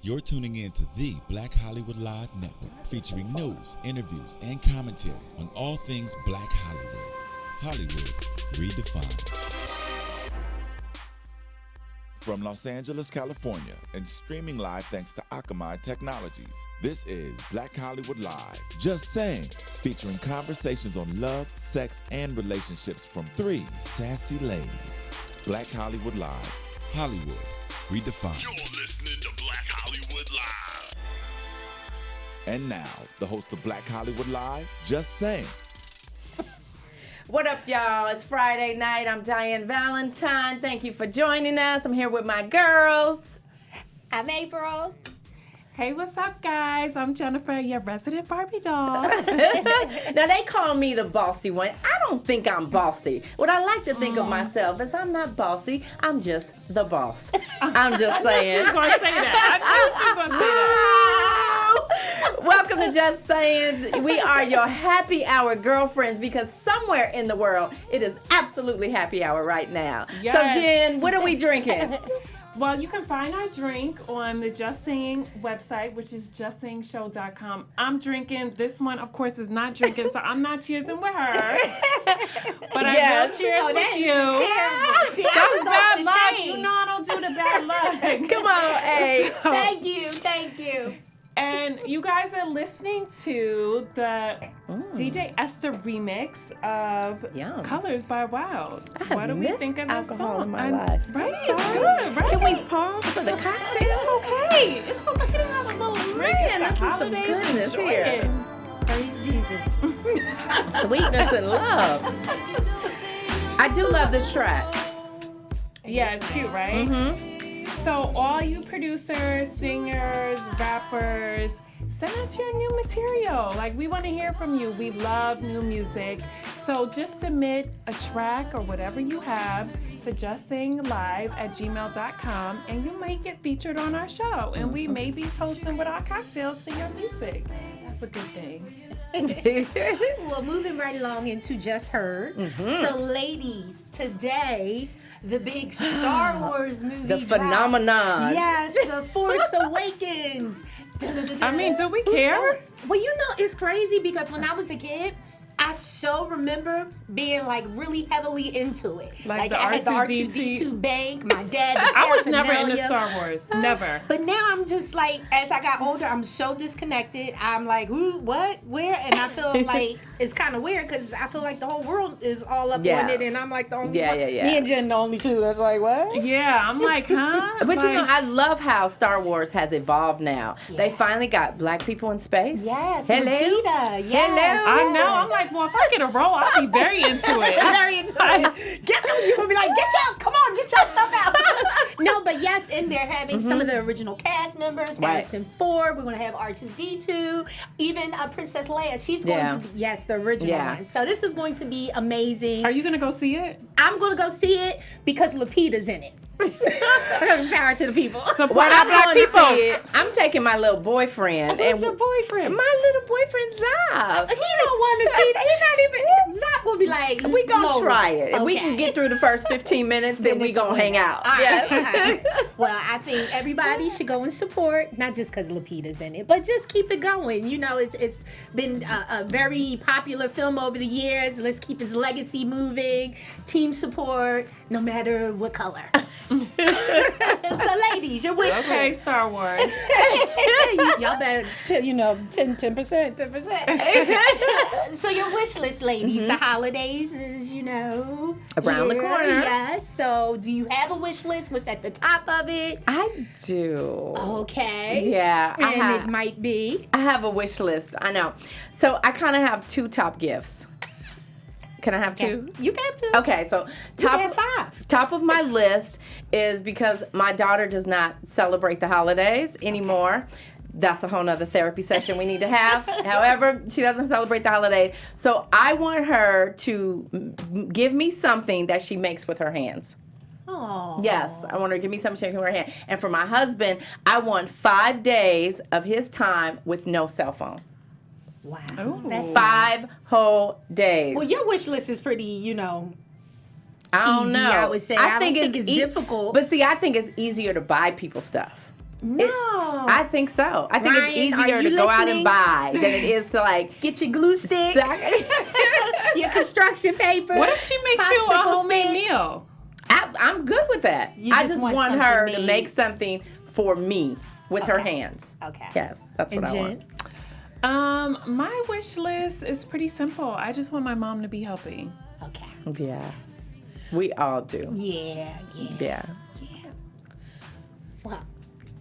You're tuning in to the Black Hollywood Live Network, featuring news, interviews, and commentary on all things Black Hollywood. Hollywood redefined. From Los Angeles, California, and streaming live thanks to Akamai Technologies, this is Black Hollywood Live. Just saying, featuring conversations on love, sex, and relationships from three sassy ladies. Black Hollywood Live. Hollywood redefined. You're listening to Black Hollywood Live. And now, the host of Black Hollywood Live, Just Saying. What up, y'all? It's Friday night. I'm Diann Valentine. Thank you for joining us. I'm here with my girls. I'm April. Hey, what's up, guys? I'm Jennifer, your resident Barbie doll. Now, they call me the bossy one. I don't think I'm bossy. What I like to think of myself is I'm not bossy. I'm just the boss. I'm just saying. I knew she was going to say that. Welcome to Just Saying. We are your happy hour girlfriends because somewhere in the world it is absolutely happy hour right now. Yes. So, Jen, what are we drinking? Well, you can find our drink on the Just Saying website, which is justsayingshow.com. I'm drinking. This one, of course, is not drinking, so I'm not cheersing with her. But I will cheers with you. See, That's bad luck. chain. You know I don't do the bad luck. Come on, hey. So- Thank you. And you guys are listening to the DJ Esther remix of Yum. Colors by Wild. I have What do we missed think of this alcohol song? in my life. Right? I'm It's sorry. good, right? Can we pause for the cocktail? It's okay. It's okay to have a little drink. Man, It's this is the some holidays. goodness Enjoy here. it. Praise Jesus. Sweetness and love. I do love this track. Yeah, it's cute, right? Mm-hmm. So all you producers, singers, rappers, send us your new material. Like, we want to hear from you. We love new music. So just submit a track or whatever you have to justsayinglive@gmail.com, and you might get featured on our show. And we may be toasting with our cocktails to your music. That's a good thing. Well, moving right along into Just Heard. So, ladies, today, the big Star Wars movie The drops. phenomenon. Yes, The Force Awakens. I mean, do we care? Well, you know, it's crazy because when I was a kid, I so remember being like really heavily into it. Like the I had the R2-D2 R2-D2 bank, my dad. The I was never into paraphernalia. Star Wars. Never. But now I'm just like, as I got older, I'm so disconnected. I'm like, who, what, where? And I feel like it's kind of weird because I feel like the whole world is all up Yeah. on it, and I'm like the only Yeah, one. yeah, yeah. Me and Jen the only two. That's like, what? Yeah, I'm like, huh? But you Like- know, I love how Star Wars has evolved now. They finally got black people in space. Yes, Hello. Lupita, yes. Hello. I know. I'm like, well, if I get a role, I'll be very into it. Very into it. Get them. You're gonna be like, come on, get your stuff out. No, but yes, and they're having some of the original cast members. Right. Harrison Ford. We're gonna have R2-D2. Even Princess Leia. She's going to be the original one. So this is going to be amazing. Are you gonna go see it? I'm gonna go see it because Lupita's in it. Power to the people. Support Well, our I'm black going to people. see it. I'm taking my little boyfriend. Who's your boyfriend? My little boyfriend, Zab. He don't want to see that. He's not even. Zach will be like, We gonna no. try it. If we Okay. can get through the first 15 minutes, then we it's gonna over. hang out. All right. Yes. All right. Well, I think everybody should go and support, not just because Lupita's in it, but just keep it going. You know, it's been a very popular film over the years. Let's keep its legacy moving. Team support, no matter what color. So, ladies, your wish Okay, list. Star Wars. Y'all better, 10%. So your wish list, ladies. The holidays is, Around the here. corner. Yes. So do you have a wish list? What's at the top of it? I do. Okay. Yeah, I And have. it might be. I have a wish list. I know. So I kind of have two top gifts. Can I have two? You have to. Okay, so You can have 5. top of my list is because my daughter does not celebrate the holidays anymore. That's a whole nother therapy session we need to have. However, she doesn't celebrate the holiday. So I want her to give me something that she makes with her hands. Oh. Yes, I want her to give me something she makes with her hand. And for my husband, I want 5 days of his time with no cell phone. Wow. Ooh. That's 5 whole days. Well, your wish list is pretty, I don't easy, know. I would say. I don't think it's it's difficult. But see, I think it's easier to buy people stuff. No. I think so. I think Ryan, it's easier are to you go out listening? and buy than it is to like Get your glue stick, your construction paper. What if she makes you a popsicle homemade sticks? meal? I'm good with that. You I just just want want something her to made. make something for me with her hands. Okay. Yes, that's And what I Jen? want. My wish list is pretty simple. I just want my mom to be healthy. Okay. Yes, we all do. Yeah. Yeah. Well,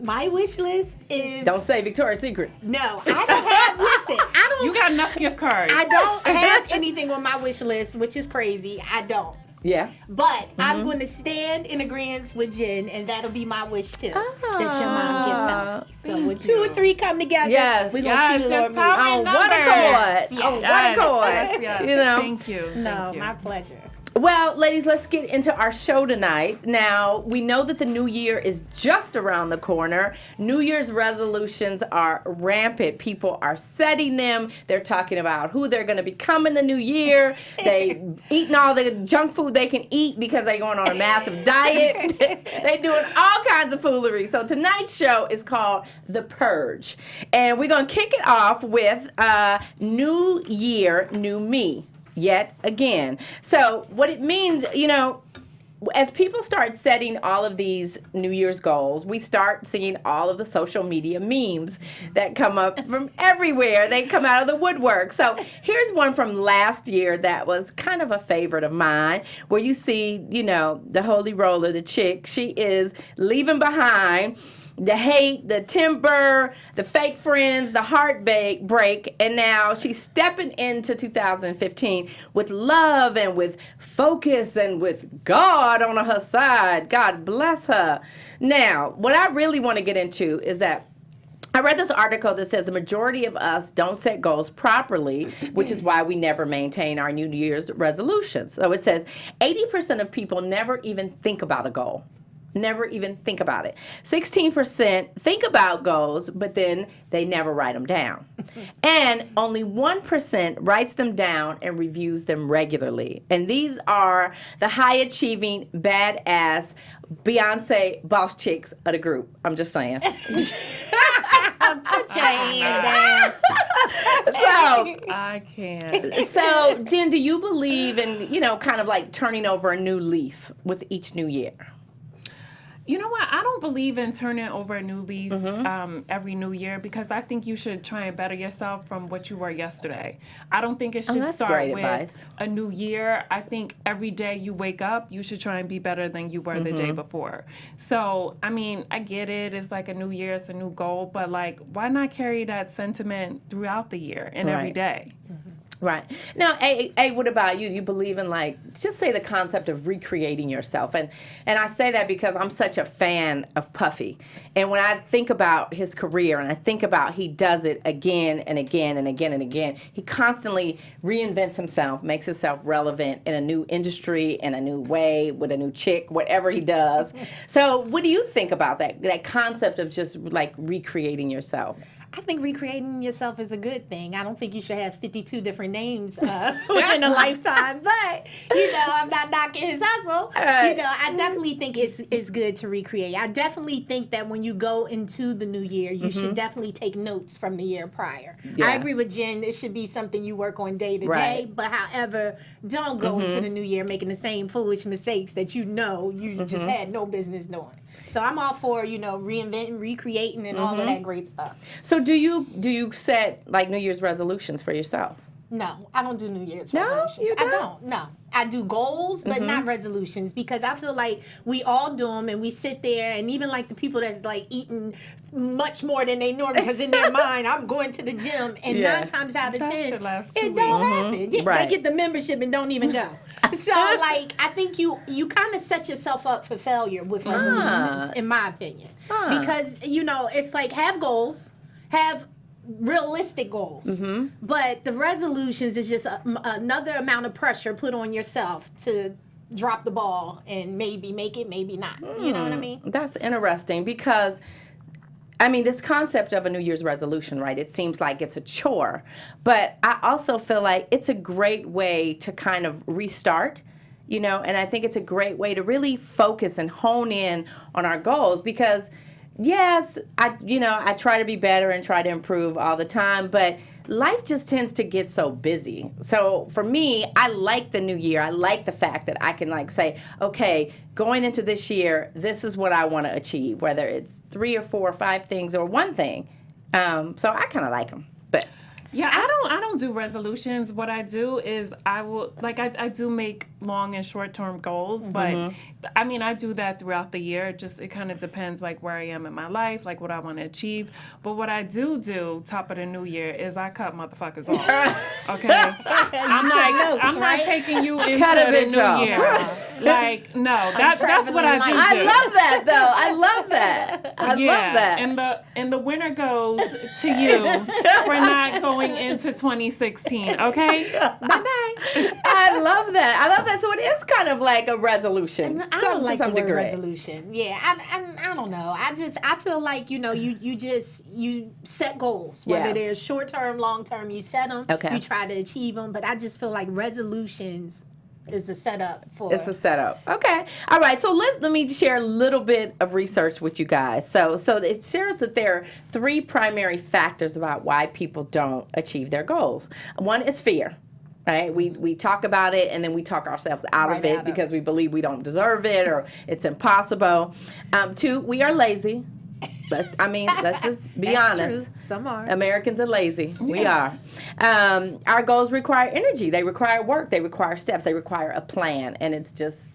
my wish list is Don't say Victoria's Secret. no. I don't have. Listen, I don't. You got enough gift cards. I don't have anything on my wish list, which is crazy. I don't. Yeah. But I'm going to stand in agreement with Jen, and that'll be my wish too. That your mom gets healthy. So when 2 or 3 come together, Yes. we're going to Yes, see the Lord it's move. power. On one Numbers. accord. Yeah. On one Yes. accord. Yes. You know. Thank you. No, Thank you. my pleasure. Well, ladies, let's get into our show tonight. Now, we know that the new year is just around the corner. New Year's resolutions are rampant. People are setting them. They're talking about who they're going to become in the new year. They eating all the junk food they can eat because they're going on a massive diet. They're doing all kinds of foolery. So tonight's show is called The Purge. And we're going to kick it off with New Year, New Me. Yet again. So what it means, you know, as people start setting all of these New Year's goals, we start seeing all of the social media memes that come up from everywhere. They come out of the woodwork. So here's one from last year that was kind of a favorite of mine, where you see, you know, the holy roller, the chick, she is leaving behind the hate, the temper, the fake friends, the heartbreak, and now she's stepping into 2015 with love and with focus and with God on her side. God bless her. Now, what I really want to get into is that I read this article that says the majority of us don't set goals properly, which is why we never maintain our New Year's resolutions. So it says 80% of people never even think about a goal. Never even think about it. 16% think about goals, but then they never write them down. And only 1% writes them down and reviews them regularly. And these are the high-achieving, badass, Beyonce boss chicks of the group. I'm just saying. Put your hand down. So, I can't. so, Jen, do you believe in, you know, kind of like turning over a new leaf with each new year? You know what? I don't believe in turning over a new leaf every new year, because I think you should try and better yourself from what you were yesterday. I don't think it should that's start great with advice. a new year. I think every day you wake up, you should try and be better than you were the day before. So, I mean, I get it. It's like a new year, it's a new goal, but like, why not carry that sentiment throughout the year and every Right. day? Right. Now, what about you? You believe in, like, just say the concept of recreating yourself. And I say that because I'm such a fan of Puffy. And when I think about his career and I think about he does it again and again and again and again, he constantly reinvents himself, makes himself relevant in a new industry, in a new way, with a new chick, whatever he does. So what do you think about that concept of just, like, recreating yourself? I think recreating yourself is a good thing. I don't think you should have 52 different names within a lifetime, but, you know, I'm not knocking his hustle. You know, I definitely think it's good to recreate. I definitely think that when you go into the new year, you should definitely take notes from the year prior. Yeah. I agree with Jen. It should be something you work on day to day, Right. but however, don't go into the new year making the same foolish mistakes that you know you just had no business doing. So I'm all for, you know, reinventing, recreating, and all of that great stuff. So do you set, like, New Year's resolutions for yourself? No, I don't do New Year's No? resolutions. You I don't? don't. No, I do goals, but not resolutions, because I feel like we all do them, and we sit there, and even like the people that's like eating much more than they normally, because in their mind, I'm going to the gym, and Yeah. 9 times out of That 10, should last 2 it don't weeks. happen. Yeah, Right. They get the membership and don't even go. So, like, I think you kind of set yourself up for failure with resolutions, in my opinion, because you know it's like have goals, have realistic goals, but the resolutions is just another amount of pressure put on yourself to drop the ball and maybe make it, maybe not. You know what I mean? That's interesting because, I mean, this concept of a New Year's resolution, right? It seems like it's a chore, but I also feel like it's a great way to kind of restart, you know, and I think it's a great way to really focus and hone in on our goals, because yes, I try to be better and try to improve all the time, but life just tends to get so busy. So for me, I like the new year. I like the fact that I can like say, okay, going into this year, this is what I want to achieve, whether it's 3 or 4 or 5 things or one thing. So I kind of like them, but. Yeah, I don't do resolutions. What I do is I do make long and short term goals, but I mean I do that throughout the year. It kind of depends like where I am in my life, like what I want to achieve. But what I do top of the new year is I cut motherfuckers off. Okay, I'm not taking you into Cut a the bitch new off. year. Like no, that's what I do. I love that though. I love that. I love that. And the winner goes to you for not going into 2016. Okay. Bye-bye. I love that. I love that. So it is kind of like a resolution. I don't like to some the word degree. resolution. Yeah, I don't know. I feel like you set goals, whether Yeah. they're short term, long term. You set them. Okay. You try to achieve them, but I just feel like resolutions is the setup for. It's a setup. Okay. All right. So let me share a little bit of research with you guys. So it shares that there are 3 primary factors about why people don't achieve their goals. One is fear. Right? We talk about it and then we talk ourselves out of it because we believe we don't deserve it or it's impossible. 2, we are lazy. Let's just be honest. True. Some are. Americans are lazy. We are. Our goals require energy. They require work. They require steps. They require a plan. And it's just,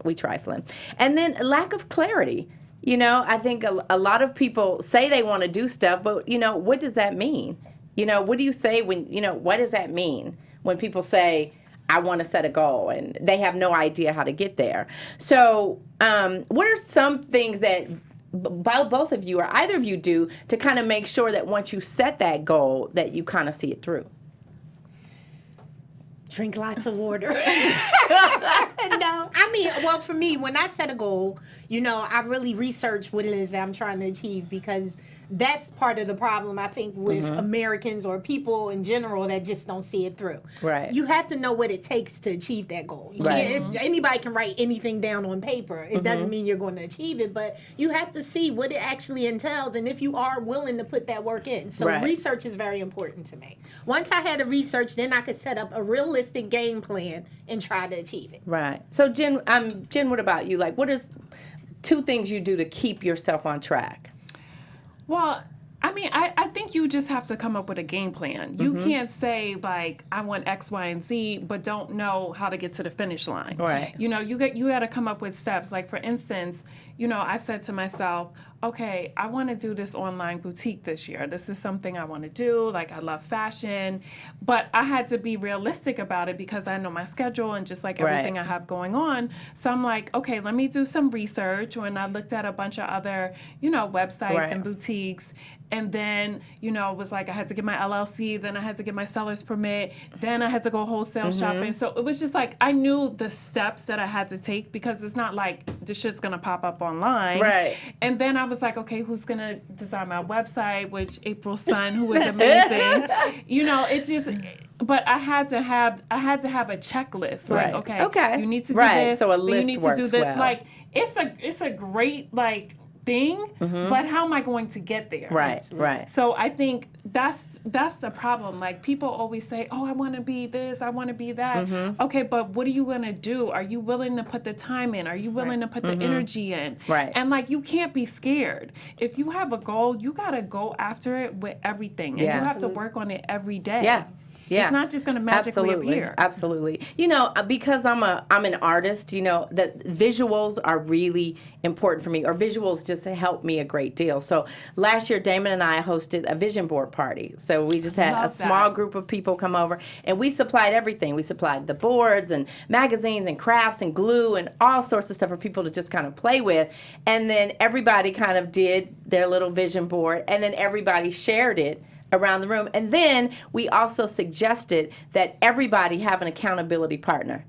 we trifling. And then lack of clarity. I think a lot of people say they want to do stuff, but, what does that mean? What do you say when, what does that mean when people say, I want to set a goal and they have no idea how to get there? So what are some things that both of you or either of you do to kind of make sure that once you set that goal that you kind of see it through? Drink lots of water. No, for me, when I set a goal, I really research what it is that I'm trying to achieve because that's part of the problem, I think, with Americans or people in general that just don't see it through. Right. You have to know what it takes to achieve that goal. You can't, anybody can write anything down on paper. It doesn't mean you're going to achieve it, but you have to see what it actually entails and if you are willing to put that work in. So research is very important to me. Once I had a research, then I could set up a realistic game plan and try to achieve it. Right. So Jen, what about you? Like, what is 2 things you do to keep yourself on track? Well, I mean, I think you just have to come up with a game plan. You can't say, like, I want X, Y, and Z, but don't know how to get to the finish line. Right. You got to come up with steps. Like, for instance, I said to myself, okay, I want to do this online boutique this year. This is something I want to do. Like, I love fashion. But I had to be realistic about it because I know my schedule and just like everything I have going on. So I'm like, okay, let me do some research. When I looked at a bunch of other, websites and boutiques. And then, it was like I had to get my LLC, then I had to get my seller's permit, then I had to go wholesale shopping. So it was just like I knew the steps that I had to take because it's not like this shit's going to pop up online. Right. And then I was like, okay, who's going to design my website, which April Sun, who is amazing. It just... But I had to have a checklist. Like, okay, you need to do this. So a list you need works to do this. well. Like, it's a great thing, but how am I going to get there? Right. So I think that's the problem. Like, people always say, oh, I want to be this, I want to be that. Okay, but what are you going to do? Are you willing to put the time in? Are you willing to put the energy in? Right. And, like, you can't be scared. If you have a goal, you got to go after it with everything. And you have to work on it every day. Yeah. It's not just going to magically appear. Absolutely. Because I'm an artist, that visuals are really important for me, or visuals just help me a great deal. So last year, Damon and I hosted a vision board party. So we just had a small group of people come over, and we supplied everything. We supplied the boards and magazines and crafts and glue and all sorts of stuff for people to just kind of play with. And then everybody kind of did their little vision board, and then everybody shared it around the room. And then we also suggested that everybody have an accountability partner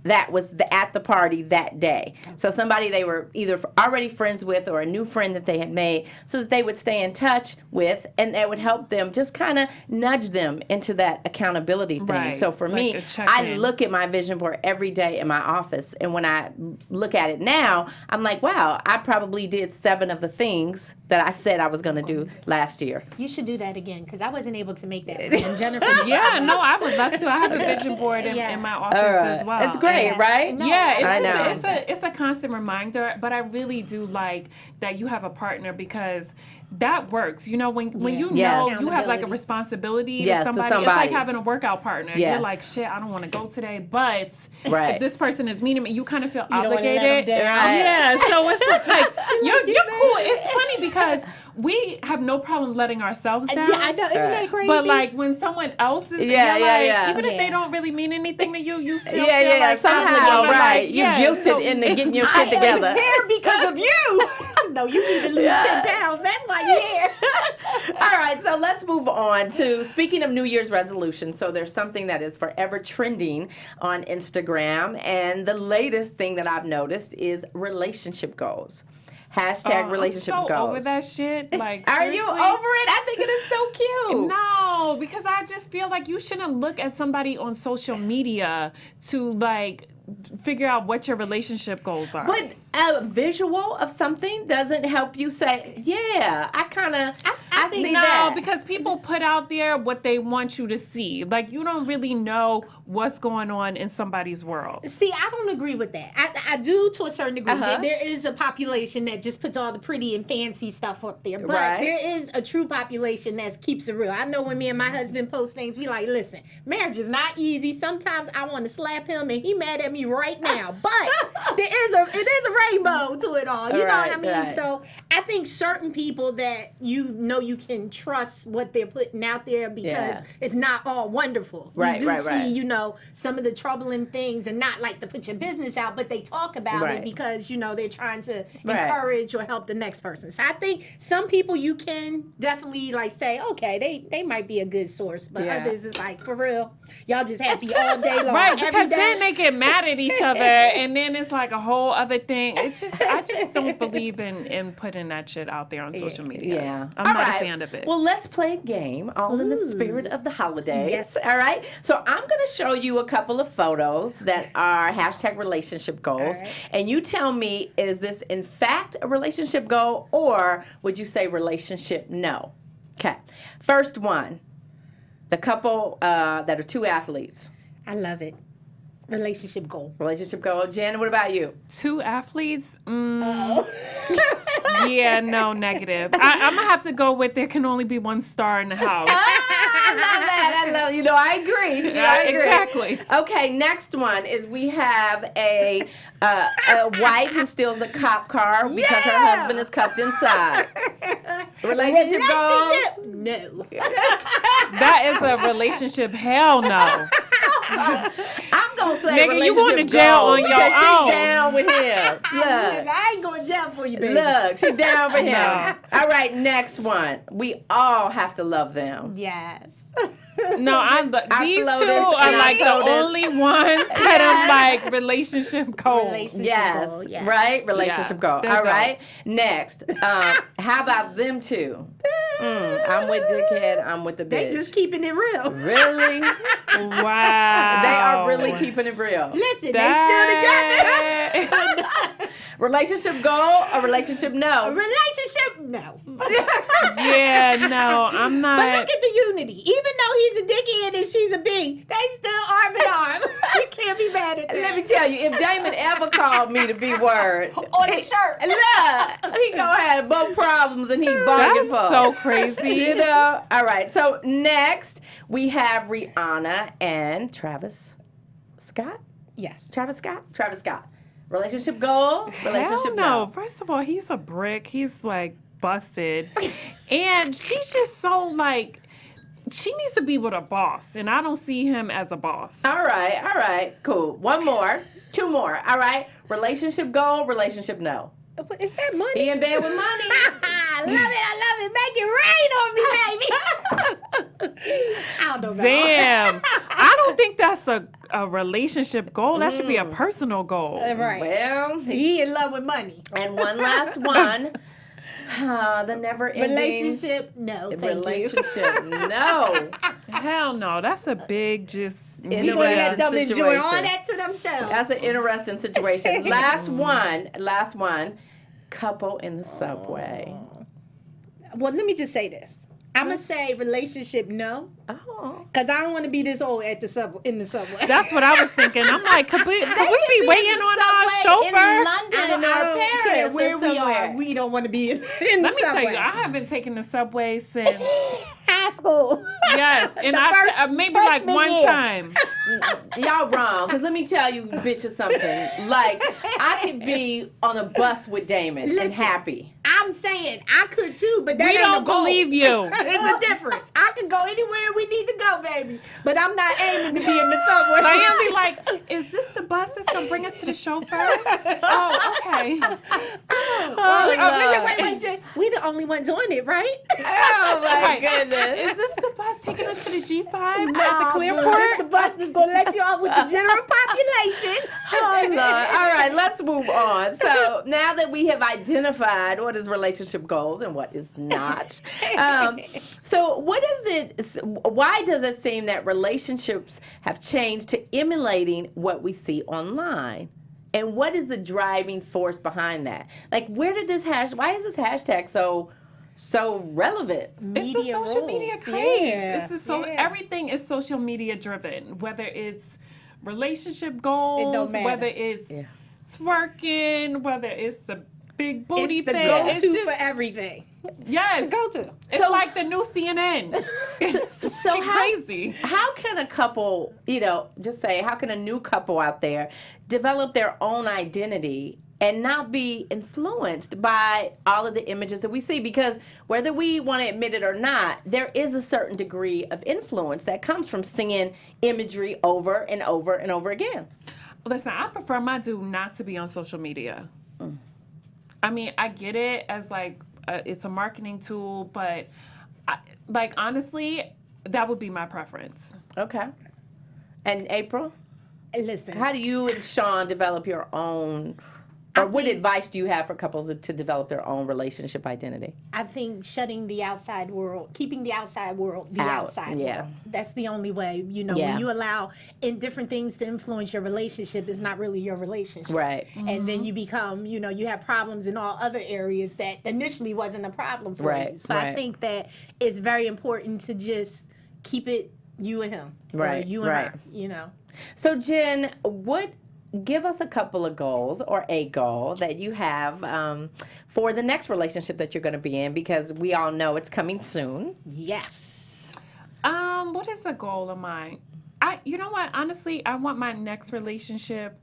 that was at the party that day. So somebody they were either already friends with or a new friend that they had made, so that they would stay in touch with, and that would help them just kind of nudge them into that accountability thing. Right. So for Like me, a check-in. I look at my vision board every day in my office, and when I look at it now, I'm like, wow, I probably did 7 of the things that I said I was going to do last year. You should do that again because I wasn't able to make that. And Jennifer, Yeah, no, I would love to. I have a vision board in my office as well. It's great, Yeah. right? No, Yeah, I know. it's a constant reminder, but I really do like that you have a partner because that works. You know, when you know Yes. you have like a Accountability. responsibility Yes, to to somebody, somebody. it's like having a workout partner. Yes. You're like, shit, I don't want to go today, but Right. if this person is meeting me, you kind of feel don't wanna let obligated. them down. Right. Yeah, so it's like you're cool. It's funny because we have no problem letting ourselves down. yeah, I know. Isn't that crazy? But like when someone else is, Yeah, you're yeah, like, yeah. even if they Yeah. don't really mean anything to you, you still Yeah, feel yeah, like somehow, obligated. right. Like, You're yeah, guilted so- into getting your shit I together. am here because of you. No, you need to lose 10 pounds. That's why you're here. All right, so let's move on to speaking of New Year's resolutions. So there's something that is forever trending on Instagram, and the latest thing that I've noticed is relationship goals. Hashtag relationships I'm so goals. over that shit. Like, Are you over it? I think it is so cute. No, because I just feel like you shouldn't look at somebody on social media to like figure out what your relationship goals are. But a visual of something doesn't help you say, yeah, I kind of, I see no, that. because people put out there what they want you to see. Like, you don't really know what's going on in somebody's world. See, I don't agree with that. I do to a certain degree. Uh-huh. There is a population that just puts all the pretty and fancy stuff up there. But Right. there is a true population that keeps it real. I know when me and my husband post things, we like, listen, marriage is not easy. Sometimes I want to slap him and he mad at me right now. But it is a rainbow to it all. You know what I Right, mean? right. So I think certain people that you know you can trust what they're putting out there because Yeah. it's not all wonderful. Right, you do right, see, right. you know, some of the troubling things and not like to put your business out, but they talk about Right. it because, you know, they're trying to Right. encourage or help the next person. So I think some people you can definitely like say, okay, they might be a good source, but Yeah. others is like, for real, y'all just happy all day long. Right, every because day. then they get mad at each other, and then it's like a whole other thing. It's just, I just don't believe in putting that shit out there on social media. Yeah. I'm All not right. a fan of it. Well, let's play a game, all in the spirit of the holidays. Yes. All right. So I'm going to show you a couple of photos that are hashtag relationship goals. right. And you tell me, is this in fact a relationship goal or would you say relationship no? Okay. First one, the couple that are two athletes. I love it. Relationship goal. Relationship goal. Jen, what about you? Two athletes? Yeah, no, negative. I'm going to have to go with there can only be one star in the house. I love that. I love, I agree. I agree. Exactly. Okay, next one is we have a wife who steals a cop car because her husband is cuffed inside. Relationship goals? No. That is a relationship hell no. I'm gonna say Nigga, you relationship going to jail goals on your because own. She's down with him. Listen, Look. I ain't going to jail for you, baby. Look, she's down for him. No. All right, next one. We all have to love them. Yes. No, these flow two this, are I like the flow this. only ones that I'm like relationship goals. Relationship Yes, goal, yes. right? Relationship goal. they're All dope. right. Next, how about them two? I'm with dickhead. I'm with the bitch. They just keeping it real. Really? Wow. They are really keeping it real. Listen, they still together. That- Relationship goal or relationship no? Relationship, no. Yeah, no, I'm not. But look at the unity. Even though he's a dickhead and she's a B, they still arm in arm. You can't be mad at that. Let me tell you, if Damon ever called me to be word On his shirt. look, he gonna have both problems and he bargained That's for. so crazy. You know? All right. So next we have Rihanna and Travis Scott. Yes. Travis Scott. Relationship goal? Relationship Hell no. First of all, he's a brick. He's like busted. And she's just so like, she needs to be with a boss. And I don't see him as a boss. All right. Cool. One more. Two more. All right. Relationship goal, relationship no. But is that money? He in bed with money. I love it. Make it rain on me, baby. I don't know. Damn. I don't think that's a relationship goal. That should be a personal goal. Right. Well, He in love with money. and one last one. The never ending Relationship, no. Thank you. relationship. No. Hell no. That's a big just. We We gonna let Interesting them enjoy all situation. that to themselves. That's an interesting situation. Last one. Couple in the subway. Well, let me just say this. I'm going to say relationship no. Oh. Because I don't want to be this old at the in the subway. That's what I was thinking. I'm like, could we be waiting on our chauffeur? In London I or don't care Paris where or we somewhere. are. We don't want to be in the Let me subway. tell you, I have been taking the subway since High school. yes, and maybe like freshman one year. time. Y'all wrong, because let me tell you bitches something. Like, I could be on a bus with Damon and happy. I'm saying I could too, but that We ain't don't a goal. believe you. There's a difference. I can go anywhere we need to go, baby. But I'm not aiming to be in the subway. Diann be like, is this the bus that's going to bring us to the chauffeur? Oh, okay. Wait, Jay. We the only ones on it, right? Oh, my Right. goodness. Is this the bus taking us to the G5 at the Nah, boo, this Clearport? the bus that's gonna let you off with the general population. Oh, Lord. All right, let's move on. So now that we have identified what is relationship goals and what is not, so why does it seem that relationships have changed to emulating what we see online? And what is the driving force behind that? Like, why is this hashtag so relevant? It's the social media rules. craze. Yeah. Everything is social media driven, whether it's relationship goals, matter. whether it's twerking, whether it's a big booty It's the thing. go-to It's just, for everything. yes. Go-to. It's like the new CNN. So crazy. How can a couple, how can a new couple out there develop their own identity and not be influenced by all of the images that we see? Because whether we want to admit it or not, there is a certain degree of influence that comes from seeing imagery over and over and over again. Listen, I prefer my dude not to be on social media. I mean, I get it as like it's a marketing tool, but honestly, that would be my preference. Okay. And April, Listen, how do you and Sean develop your own, or what advice do you have for couples to develop their own relationship identity? I think shutting the outside world, keeping the outside world Out, outside yeah. world. That's the only way. Yeah. When you allow different things to influence your relationship, it's not really your relationship. Right. And then you become, you have problems in all other areas that initially wasn't a problem for Right, you. So right. I think that it's very important to just keep it you and him. Right, Or you and right. her, So Jen, give us a couple of goals or a goal that you have for the next relationship that you're going to be in, because we all know it's coming soon. Yes. What is a goal of mine? You know what? Honestly, I want my next relationship.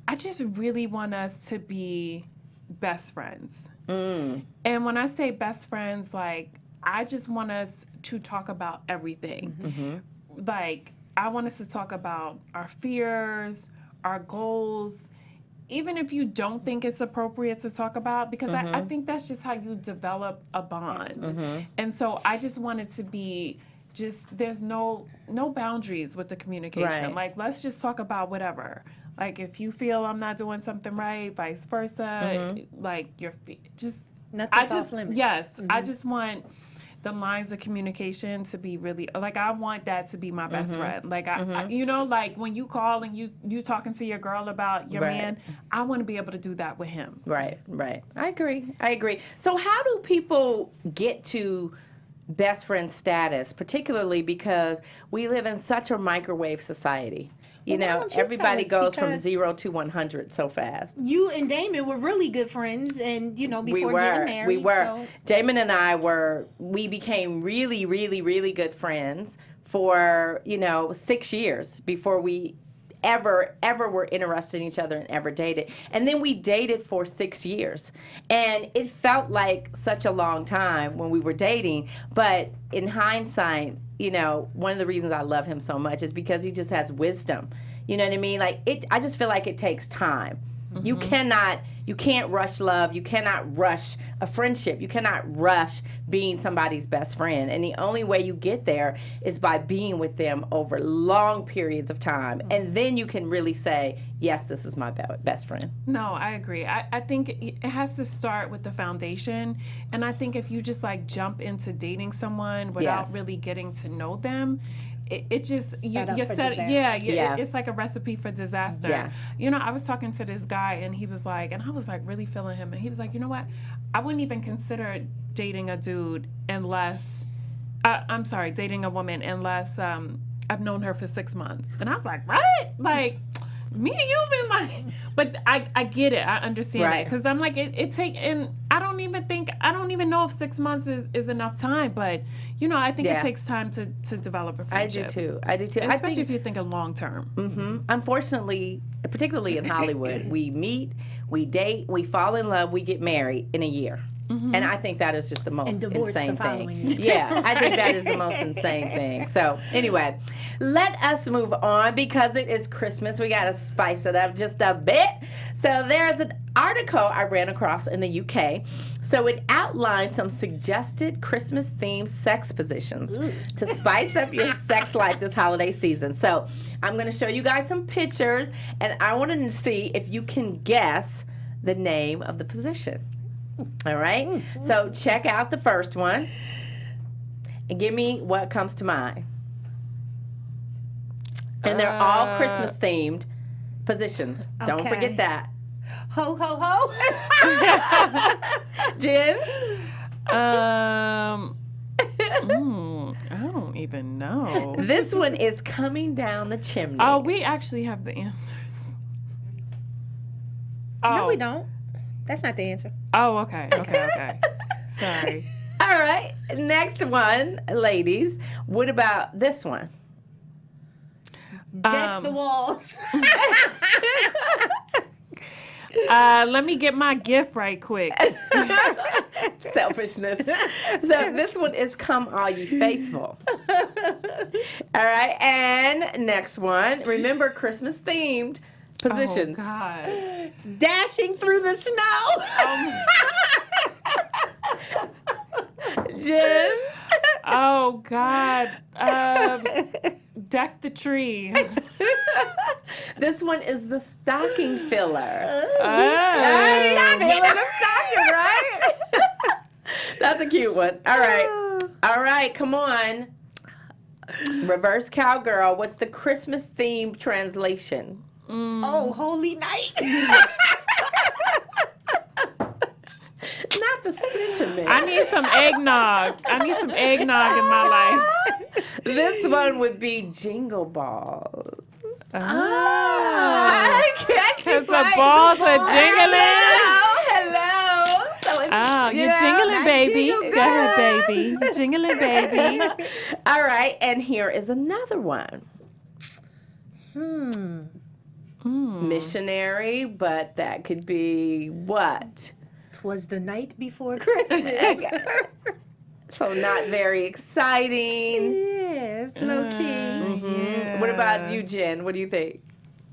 I just really want us to be best friends. And when I say best friends, like, I just want us to talk about everything. Like, I want us to talk about our fears, our goals, even if you don't think it's appropriate to talk about, because I think that's just how you develop a bond. And so I just want it to be there's no boundaries with the communication. Right. Like, let's just talk about whatever. Like, if you feel I'm not doing something right, vice versa, like, Nothing's off limits. Yes, I just want the lines of communication to be really, like, I want that to be my best friend. Like, I like when you call and you talking to your girl about your Right. man, I want to be able to do that with him. Right. I agree. So how do people get to best friend status, particularly because we live in such a microwave society? Well, why don't you Everybody tell us, goes from because 0 to 100 so fast. You and Damon were really good friends, and before getting married. We were. So. Damon and I we became really, really, really good friends for, 6 years before we ever were interested in each other and ever dated. And then we dated for 6 years. And it felt like such a long time when we were dating. But in hindsight, one of the reasons I love him so much is because he just has wisdom. You know what I mean? Like, I just feel like it takes time. You can't rush love. You cannot rush a friendship. You cannot rush being somebody's best friend. And the only way you get there is by being with them over long periods of time. And then you can really say, yes, this is my best friend. No, I agree. I think it has to start with the foundation. And I think if you just like jump into dating someone without Yes. really getting to know them, it just Set up you for set disaster. Yeah. it's like a recipe for disaster. Yeah. You know, I was talking to this guy and he was like, and I was like really feeling him, and he was like, you know what, I wouldn't even consider dating a dude unless I'm sorry, dating a woman unless I've known her for 6 months. And I was like, what? Like, me and you been like, but I get it. I understand it. Right. Because I'm like, it take, and I don't even know if 6 months is enough time. But, you know, I think Yeah. it takes time to develop a I do friendship. too. I do too. Especially if you're thinking long term. Unfortunately, particularly in Hollywood, we meet, we date, we fall in love, we get married in a year. And I think that is just the most And divorce insane the following thing. year. Yeah, I think that is the most insane thing. So anyway, let us move on because it is Christmas. We got to spice it up just a bit. So there's an article I ran across in the UK. So it outlines some suggested Christmas-themed sex positions to spice up your sex life this holiday season. So I'm going to show you guys some pictures, and I want to see if you can guess the name of the position. All right? So check out the first one and give me what comes to mind. And they're all Christmas-themed positions. Don't Okay. forget that. Ho, ho, ho. Jen? I don't even know. This one is coming down the chimney. Oh, we actually have the answers. Oh. No, we don't. That's not the answer. Oh, okay. Sorry. All right. Next one, ladies. What about this one? Deck the walls. Let me get my gift right quick. Selfishness. So this one is Come All Ye Faithful. All right. And next one. Remember Christmas themed positions. Oh, God. Dashing through the snow. Jen? Oh, God. Deck the tree. This one is the stocking filler. Oh. Filling the stocking, right? That's a cute one. All right. All right, come on. Reverse cowgirl. What's the Christmas themed translation? Oh, holy night. Not the sentiment. I need some eggnog. In my life. This one would be Jingle Balls. Oh. I can't Because the balls are jingling. Hello. So it's, You're jingling, baby. jingle Go ahead, baby. You're jingling, baby. All right, and here is another one. Missionary, but that could be what? 'Twas the night before Christmas. So not very exciting. Yes, low key. Yeah. What about you, Jen? What do you think?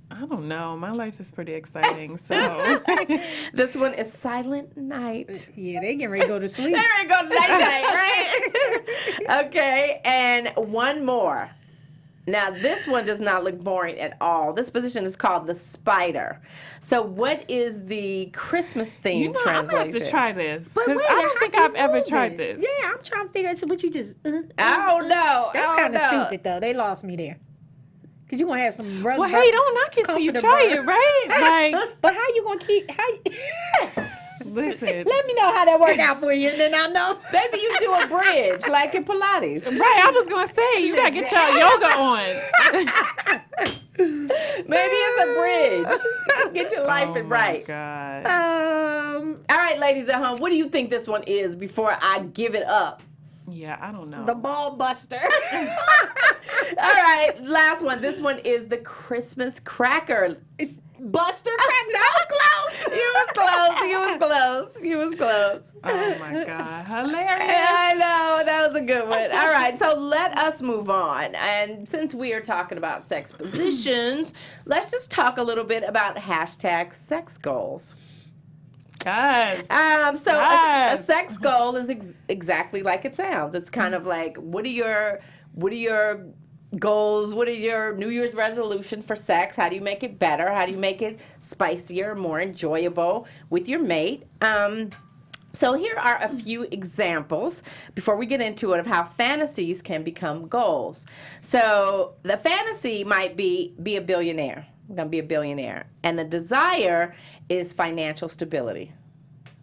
I don't know. My life is pretty exciting, so. This one is Silent Night. Yeah, they getting ready to go to sleep. There we go, night, right? Okay, and one more. Now, this one does not look boring at all. This position is called the spider. So what is the Christmas themed You know, I'm translation? going to have to try this. But Because wait, I don't think how I've you ever move tried it? this. Yeah, I'm trying to figure out what you just. I don't know. That's I don't kind of know. stupid though. They lost me there. Cause you gonna have some rug. Well, hey, don't knock it till you try it, right? Like, But how you gonna keep? listen. Let me know how that worked out for you, and then I'll know. Maybe you do a bridge like in Pilates. Right, I was going to say, you got to get your yoga on. Maybe it's a bridge. Get your life Oh, it my right. God. All right, ladies at home, what do you think this one is before I give it up? Yeah, I don't know. The ball buster. All right, last one. This one is the Christmas cracker. It's Buster Crack. That was close. You was close. You was close. You was close. Oh, my God. Hilarious. I know. That was a good one. All right, so let us move on. And since we are talking about sex positions, let's just talk a little bit about hashtag sex goals. Yes. So a Yes. sex goal is exactly like it sounds. It's kind of like, what are your goals? What is your New Year's resolution for sex? How do you make it better? How do you make it spicier, more enjoyable with your mate? So here are a few examples before we get into it of how fantasies can become goals. So the fantasy might be a billionaire. I'm going to be a billionaire. And the desire is financial stability.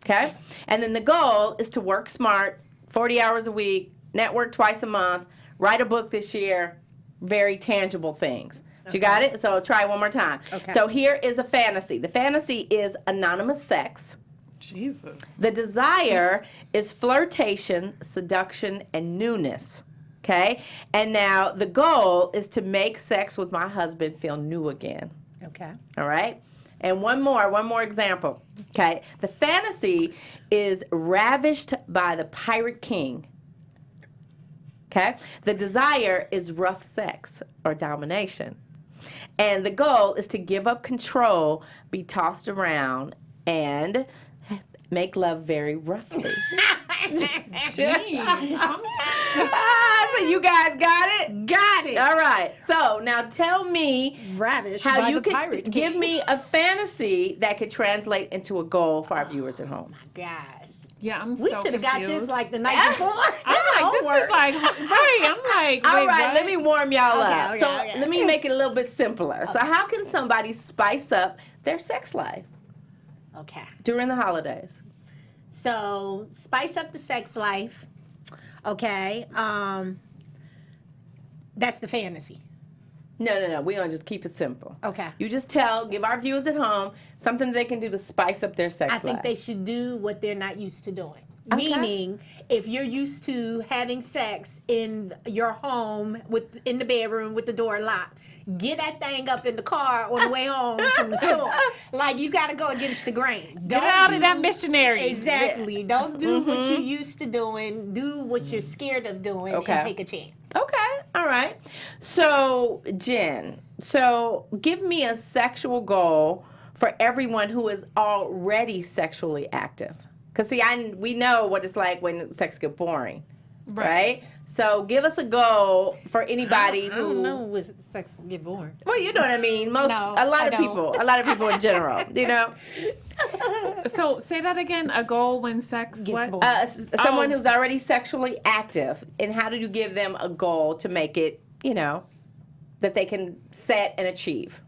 Okay? And then the goal is to work smart, 40 hours a week, network twice a month, write a book this year, very tangible things. So you got it? So try it one more time. Okay. So here is a fantasy. The fantasy is anonymous sex. Jesus. The desire is flirtation, seduction, and newness. Okay? And now the goal is to make sex with my husband feel new again. Okay. All right? And one more example. Okay? The fantasy is ravished by the pirate king. Okay? The desire is rough sex or domination. And the goal is to give up control, be tossed around, and make love very roughly. So you guys got it? Got it. All right. So now tell me Ravished how by you the could pirate give king. me a fantasy that could translate into a goal for our viewers at home. Gosh. Yeah, I'm We so should have got confused. this like the night before. I'm like, this is like, right. I'm like, All wait, right, what? let me warm y'all Okay, up. okay, So okay. let me make it a little bit simpler. So how can somebody spice up their sex life Okay. during the holidays? So spice up the sex life. Okay. That's the fantasy. No. We're going to just keep it simple. Okay. You just give our viewers at home something they can do to spice up their sex I life. think they should do what they're not used to doing. Okay. Meaning, if you're used to having sex in your home in the bedroom with the door locked, get that thing up in the car on the way home from the store. Like, you got to go against the grain. Get out of that missionary. Exactly. Don't do what you're used to doing. Do what you're scared of doing Okay. and take a chance. Okay, all right. So, Jen, give me a sexual goal for everyone who is already sexually active. Because, see, we know what it's like when sex gets boring, right? So give us a goal for anybody I who... don't know when sex get boring. Well, you know what I mean. A lot of people in general, you know. So say that again. A goal when sex Gets what? boring. Someone who's already sexually active, and how do you give them a goal to make it, that they can set and achieve?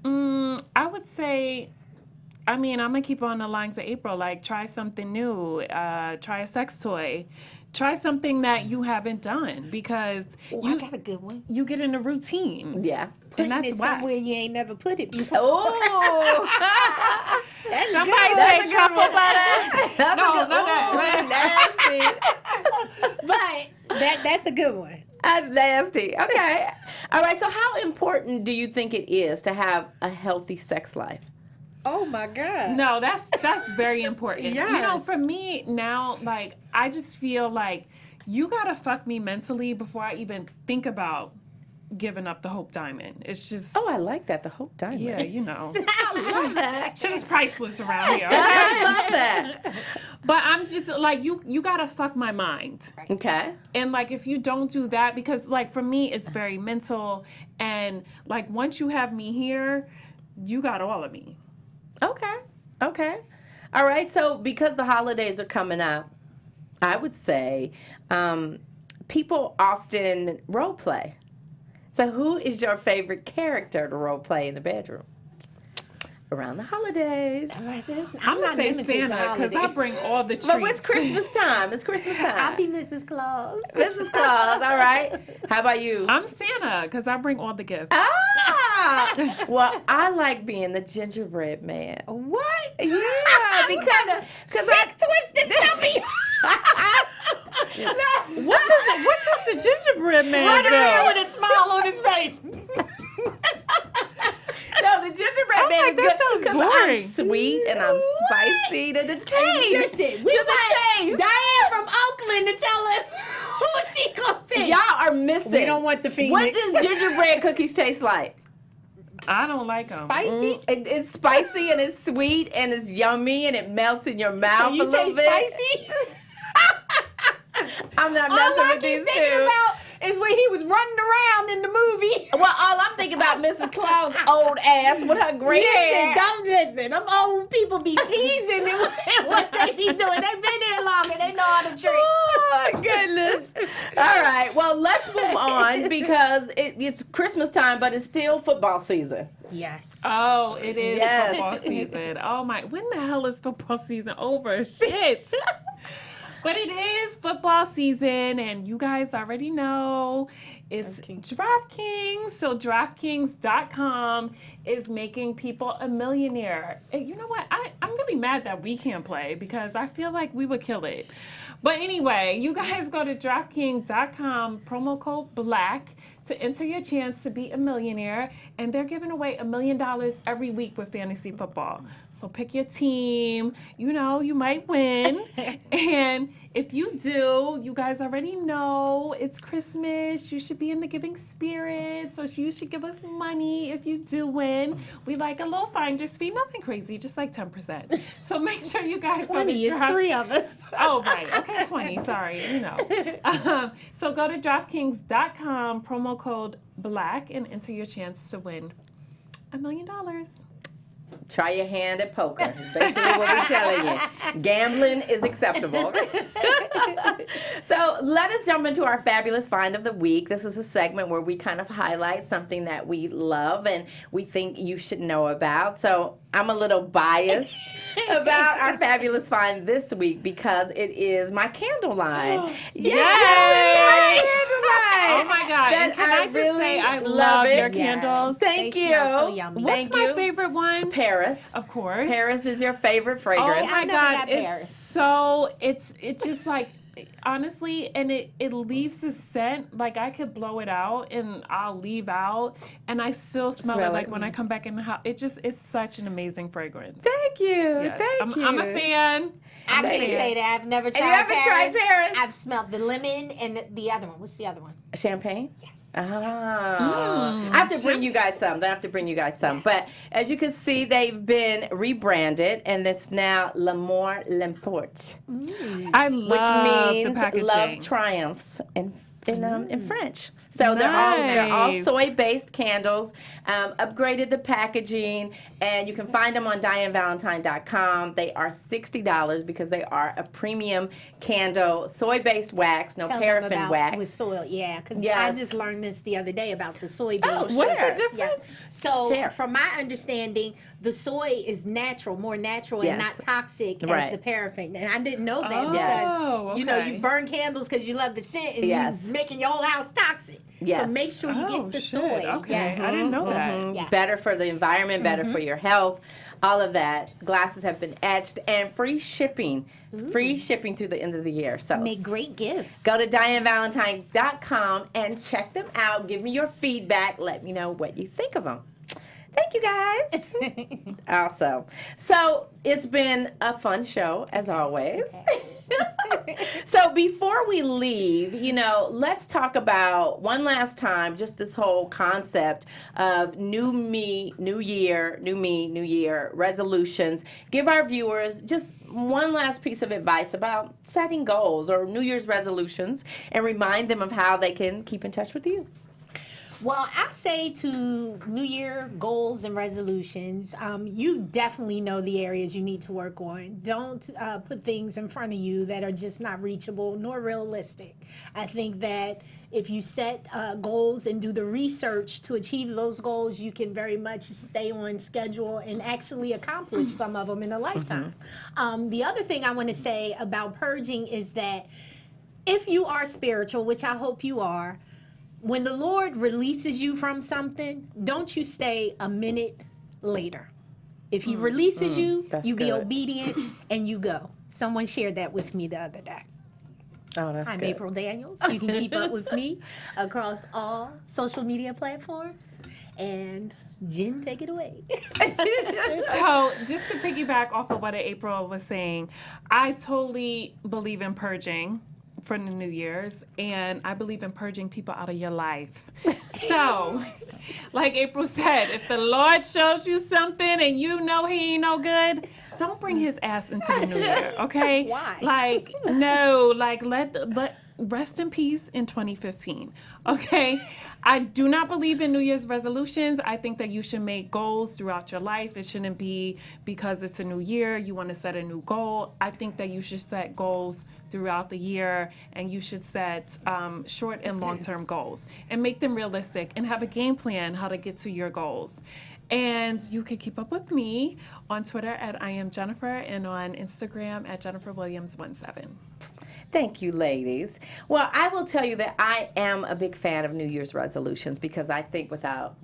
I would say, I'm gonna keep on the lines of April. Like, try something new. Try a sex toy. Try something that you haven't done, because I got a good one. you get in a routine. Yeah. Putting that's it why. somewhere you ain't never put it before. Oh, That's Somebody good. say truffle butter. that's No, a good, not that. nasty. But that's a good one. That's nasty. Okay. All right. So, how important do you think it is to have a healthy sex life? Oh my God. No, that's very important. You know, Yes. for me now, like, I just feel like you gotta fuck me mentally before I even think about giving up the Hope Diamond. It's just, Oh, I like that. The Hope Diamond. yeah, you know, I love that. shit is priceless around here. I love that. But I'm just like, you gotta fuck my mind. Okay. And like, if you don't do that, because like for me, it's very mental, and like once you have me here, you got all of me. Okay. All right. So, because the holidays are coming up, I would say people often role play. So, who is your favorite character to role play in the bedroom around the holidays? I'm gonna say limited to Santa, because I holidays. bring all the treats. But it's Christmas time. It's Christmas time. I'll be Mrs. Claus. Mrs. Claus. All right. How about you? I'm Santa, because I bring all the gifts. Ah! Well, I like being the gingerbread man. What? Yeah, because Sick twisted stuffy. What does the gingerbread man Running around do? with a smile on his face. no, the gingerbread Oh man my, is that good sounds because boring. I'm sweet and I'm spicy to the taste. Listen, we to the want taste. Diann from Oakland to tell us who she gonna pick. Y'all are missing. We don't want the Phoenix. What does gingerbread cookies taste like? I don't like them. Spicy? It's spicy and it's sweet and it's yummy and it melts in your mouth So you a little taste bit. spicy? I'm not All messing I with keep these thinking two. about is when he was running around in the movie. Well, all I'm thinking about Mrs. Claus' old ass with her gray hair. Listen, don't listen. Them old people be seasoned in what they be doing. They let's move on because it's Christmas time, but it's still football season. Yes. Oh, it is Yes. football season. Oh my, when the hell is football season over? Shit. But it is football season, and you guys already know it's DraftKings. So DraftKings.com is making people a millionaire. And you know what? I'm really mad that we can't play because I feel like we would kill it. But anyway, you guys go to DraftKings.com, promo code BLACK, to enter your chance to be a millionaire. And they're giving away $1 million every week with fantasy football. So pick your team. You know, you might win. And if you do, you guys already know it's Christmas. You should be in the giving spirit. So you should give us money if you do win. We like a little finder's fee. Nothing crazy, just like 10%. So make sure you guys 20 is 3 of us. Oh, right. Okay, 20. Sorry. You know. So go to DraftKings.com, promo code BLACK, and enter your chance to win $1 million. Try your hand at poker. Basically what we're telling you. Gambling is acceptable. So let us jump into our fabulous find of the week. This is a segment where we kind of highlight something that we love and we think you should know about. So I'm a little biased about our fabulous find this week because it is my candle line. Yes! My candle line! Oh my God. And can I just say I love your candles. Thank They you. smell so yummy. What's Thank my you. favorite one? Paris. Of course. Paris is your favorite fragrance. Oh my I've never God, got it's Paris. so, it's just like, honestly, and it leaves the scent, like I could blow it out and I'll leave out and I still smell it like when I come back in the house. It's such an amazing fragrance. Thank you. Yes. Thank you. I'm a fan. I I'm a can fan. say that I've never tried you ever tried Paris? I've smelled the lemon and the other one. What's the other one? Champagne? Yes. I have to bring you guys some. I have to bring you guys some. Yes. But as you can see, they've been rebranded, and it's now L'Amour l'Emporte, I which love means the packaging. love triumphs in French. So they're all Nice. soy-based candles. Upgraded the packaging, and you can find them on DiannValentine.com. They are $60 because they are a premium candle, soy-based wax, no Tell them paraffin about wax. with soil, yeah, because Yes. I just learned this the other day about the soy-based. Oh, What's share. the difference? Yes. So, Share. from my understanding, the soy is natural, more natural, and Yes. not toxic Right. as the paraffin. And I didn't know that Oh, because you know okay. you burn candles because you love the scent, and Yes. you're making your whole house toxic. Yes. So make sure you Oh, get the shit. soy. Okay. Yes. I didn't know that. Yes. Better for the environment, better for your health, all of that. Glasses have been etched and free shipping. Free shipping through the end of the year. So Make great gifts. go to DiannValentine.com and check them out. Give me your feedback. Let me know what you think of them. Thank you guys. Awesome. So it's been a fun show as always. So before we leave, let's talk about one last time just this whole concept of new me, new year, new me, new year resolutions. Give our viewers just one last piece of advice about setting goals or New Year's resolutions and remind them of how they can keep in touch with you. Well, I say to New Year goals and resolutions, you definitely know the areas you need to work on. Don't put things in front of you that are just not reachable nor realistic. I think that if you set goals and do the research to achieve those goals, you can very much stay on schedule and actually accomplish some of them in a lifetime. The other thing I want to say about purging is that if you are spiritual, which I hope you are, when the Lord releases you from something, don't you stay a minute later. If he releases you, that's you be good. obedient and you go. Someone shared that with me the other day. Oh, that's I'm good. April Daniels. You can keep up with me across all social media platforms. And Jen, take it away. So, just to piggyback off of what April was saying, I totally believe in purging for the New Year's, and I believe in purging people out of your life. So, like April said, if the Lord shows you something and you know he ain't no good, don't bring his ass into the New Year, okay? Why? Like, no, like let rest in peace in 2015. Okay? I do not believe in New Year's resolutions. I think that you should make goals throughout your life. It shouldn't be because it's a new year, you want to set a new goal. I think that you should set goals throughout the year, and you should set short and long-term goals and make them realistic and have a game plan how to get to your goals. And you can keep up with me on Twitter at I am Jennifer and on Instagram at JenniferWilliams17. Thank you, ladies. Well, I will tell you that I am a big fan of New Year's resolutions because I think without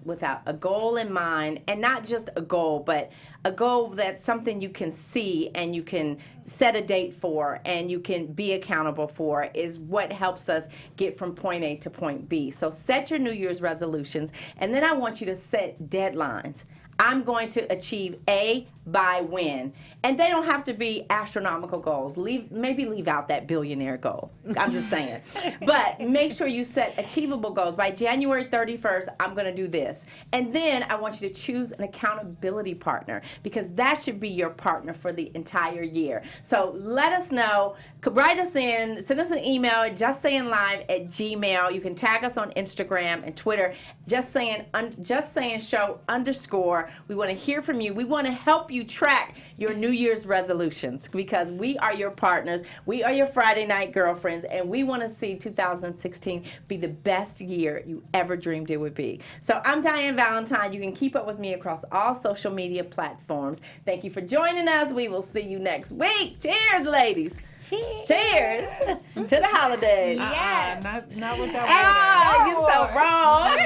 a goal in mind, and not just a goal, but a goal that's something you can see and you can set a date for and you can be accountable for, is what helps us get from point A to point B. So set your New Year's resolutions, and then I want you to set deadlines. I'm going to achieve A by when. And they don't have to be astronomical goals. Maybe leave out that billionaire goal. I'm just saying. But make sure you set achievable goals. By January 31st, I'm going to do this. And then I want you to choose an accountability partner, because that should be your partner for the entire year. So let us know. Write us in. Send us an email at justsayinglive@gmail. You can tag us on Instagram and Twitter. Just saying show _ We want to hear from you. We want to help you track your New Year's resolutions, because we are your partners. We are your Friday night girlfriends, and we want to see 2016 be the best year you ever dreamed it would be. So I'm Diann Valentine. You can keep up with me across all social media platforms. Thank you for joining us. We will see you next week. Cheers, ladies. Cheers to the holidays. Yes. Not with that you're so wrong.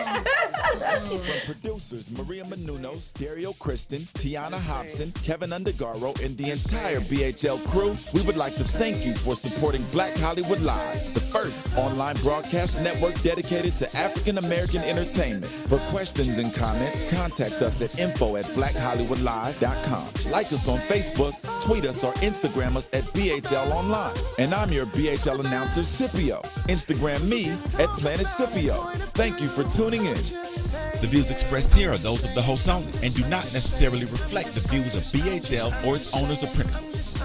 From producers Maria Menounos, Dario Kristen, Tiana Hobson, Kevin Undergaro, and the entire BHL crew, we would like to thank you for supporting Black Hollywood Live, the first online broadcast network dedicated to African American entertainment. For questions and comments, contact us at info@blackhollywoodlive.com. Like us on Facebook, tweet us, or Instagram us at BHL Online. And I'm your BHL announcer, Scipio. Instagram me at Planet Scipio. Thank you for tuning in. The views expressed here are those of the host only and do not necessarily reflect the views of BHL or its owners or principals.